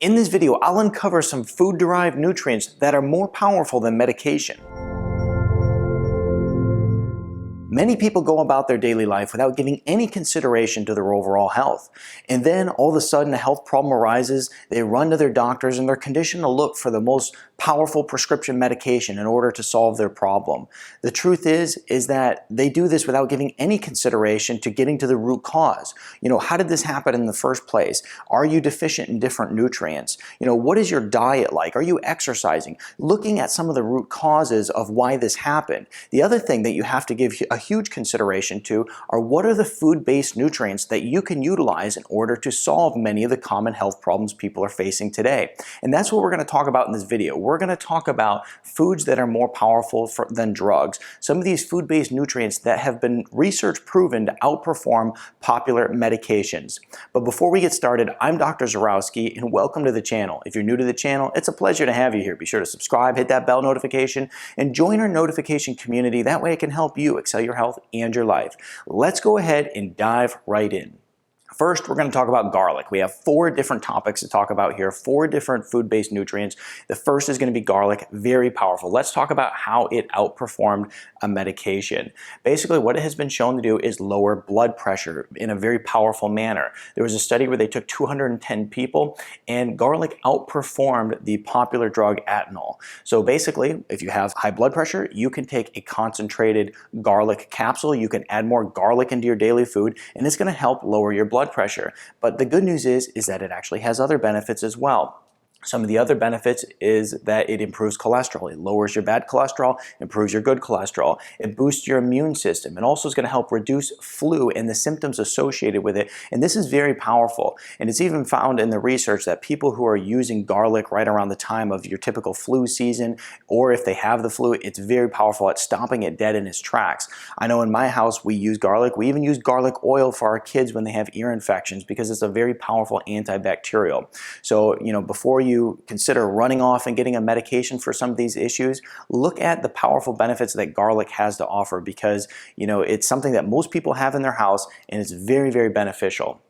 In this video, I'll uncover some food-derived nutrients that are more powerful than medication. Many people go about their daily life without giving any consideration to their overall health. And then all of a sudden a health problem arises, they run to their doctors and they're conditioned to look for the most powerful prescription medication in order to solve their problem. The truth is that they do this without giving any consideration to getting to the root cause. How did this happen in the first place? Are you deficient in different nutrients? What is your diet like? Are you exercising? Looking at some of the root causes of why this happened. The other thing that you have to give a huge consideration to are what are the food-based nutrients that you can utilize in order to solve many of the common health problems people are facing today. And that's what we're going to talk about in this video. We're going to talk about foods that are more powerful than drugs. Some of these food-based nutrients that have been research proven to outperform popular medications. But before we get started, I'm Dr. Zarowski and welcome to the channel. If you're new to the channel, it's a pleasure to have you here. Be sure to subscribe, hit that bell notification, and join our notification community. That way it can help you excel your health and your life. Let's go ahead and dive right in. First, we're going to talk about garlic. We have 4 different topics to talk about here, 4 different food-based nutrients. The first is going to be garlic, very powerful. Let's talk about how it outperformed a medication. Basically, what it has been shown to do is lower blood pressure in a very powerful manner. There was a study where they took 210 people and garlic outperformed the popular drug Atenol. So basically, if you have high blood pressure, you can take a concentrated garlic capsule. You can add more garlic into your daily food and it's going to help lower your blood pressure. But the good news is that it actually has other benefits as well. Some of the other benefits is that it improves cholesterol. It lowers your bad cholesterol, improves your good cholesterol. It boosts your immune system. It also is going to help reduce flu and the symptoms associated with it. And this is very powerful. And it's even found in the research that people who are using garlic right around the time of your typical flu season, or if they have the flu, it's very powerful at stopping it dead in its tracks. I know in my house we use garlic. We even use garlic oil for our kids when they have ear infections because it's a very powerful antibacterial. So, before you consider running off and getting a medication for some of these issues, look at the powerful benefits that garlic has to offer because, it's something that most people have in their house and it's very, very beneficial.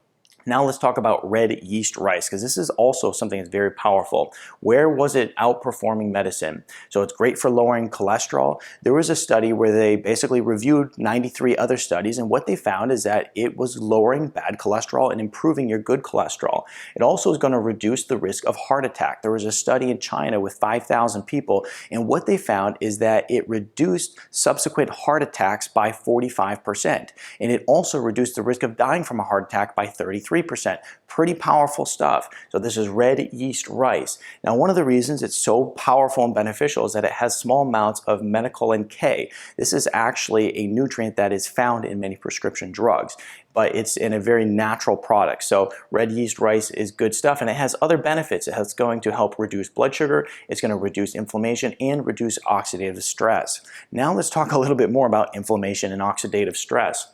Now let's talk about red yeast rice because this is also something that's very powerful. Where was it outperforming medicine? So it's great for lowering cholesterol. There was a study where they basically reviewed 93 other studies and what they found is that it was lowering bad cholesterol and improving your good cholesterol. It also is going to reduce the risk of heart attack. There was a study in China with 5,000 people and what they found is that it reduced subsequent heart attacks by 45% and it also reduced the risk of dying from a heart attack by 33%. Pretty powerful stuff. So this is red yeast rice. Now, one of the reasons it's so powerful and beneficial is that it has small amounts of methylene K. This is actually a nutrient that is found in many prescription drugs, but it's in a very natural product. So red yeast rice is good stuff and it has other benefits. It's going to help reduce blood sugar, it's going to reduce inflammation and reduce oxidative stress. Now let's talk a little bit more about inflammation and oxidative stress.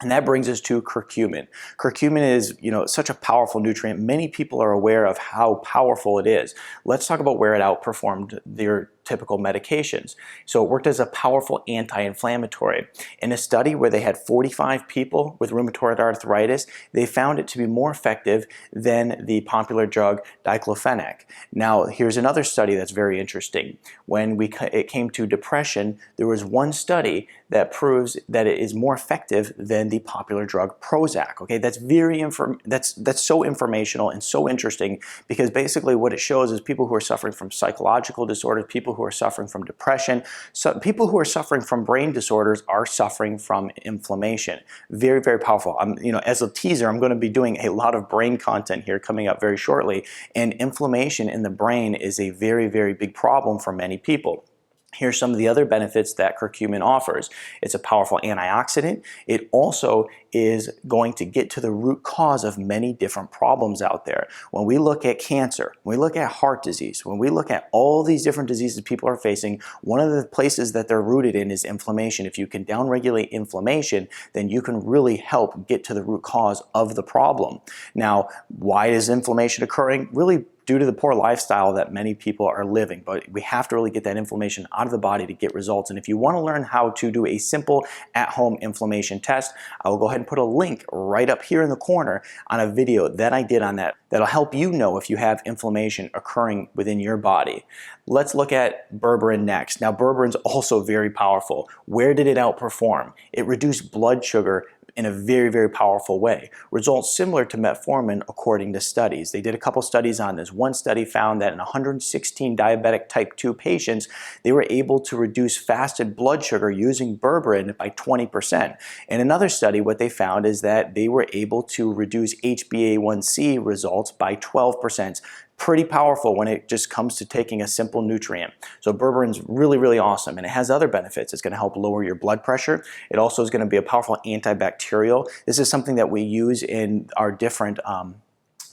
And that brings us to curcumin. Curcumin is, such a powerful nutrient. Many people are aware of how powerful it is. Let's talk about where it outperformed their typical medications. So it worked as a powerful anti-inflammatory. In a study where they had 45 people with rheumatoid arthritis, they found it to be more effective than the popular drug diclofenac. Now, here's another study that's very interesting. When it came to depression, there was one study that proves that it is more effective than the popular drug Prozac. Okay, that's that's so informational and so interesting because basically what it shows is people who are suffering from psychological disorders, people who are suffering from depression, people who are suffering from brain disorders are suffering from inflammation. Very, very powerful. As a teaser, I'm going to be doing a lot of brain content here coming up very shortly, and inflammation in the brain is a very, very big problem for many people. Here's some of the other benefits that curcumin offers. It's a powerful antioxidant. It also is going to get to the root cause of many different problems out there. When we look at cancer, when we look at heart disease, when we look at all these different diseases people are facing, one of the places that they're rooted in is inflammation. If you can downregulate inflammation, then you can really help get to the root cause of the problem. Now, why is inflammation occurring? Really due to the poor lifestyle that many people are living. But we have to really get that inflammation out of the body to get results. And if you want to learn how to do a simple at-home inflammation test, I will go ahead and put a link right up here in the corner on a video that I did on that. That'll help you know if you have inflammation occurring within your body. Let's look at berberine next. Now, berberine's also very powerful. Where did it outperform? It reduced blood sugar in a very, very powerful way. Results similar to metformin according to studies. They did a couple studies on this. One study found that in 116 diabetic type 2 patients, they were able to reduce fasted blood sugar using berberine by 20%. In another study, what they found is that they were able to reduce HbA1c results by 12%. Pretty powerful when it just comes to taking a simple nutrient. So berberine's really, really awesome, and it has other benefits. It's going to help lower your blood pressure. It also is going to be a powerful antibacterial. This is something that we use in our different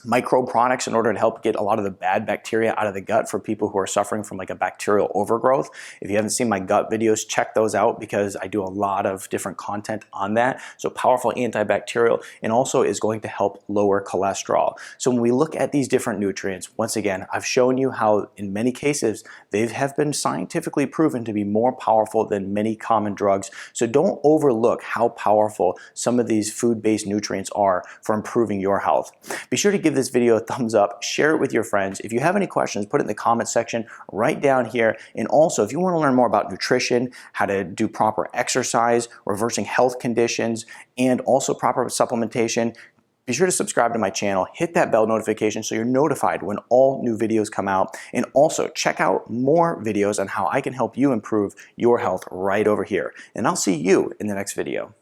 microbe products in order to help get a lot of the bad bacteria out of the gut for people who are suffering from like a bacterial overgrowth. If you haven't seen my gut videos, check those out because I do a lot of different content on that. So powerful antibacterial, and also is going to help lower cholesterol. So when we look at these different nutrients, once again, I've shown you how in many cases they have been scientifically proven to be more powerful than many common drugs. So don't overlook how powerful some of these food-based nutrients are for improving your health. Be sure to give this video a thumbs up, share it with your friends. If you have any questions, put it in the comment section right down here. And also, if you want to learn more about nutrition, how to do proper exercise, reversing health conditions, and also proper supplementation, be sure to subscribe to my channel, hit that bell notification so you're notified when all new videos come out, and also check out more videos on how I can help you improve your health right over here. And I'll see you in the next video.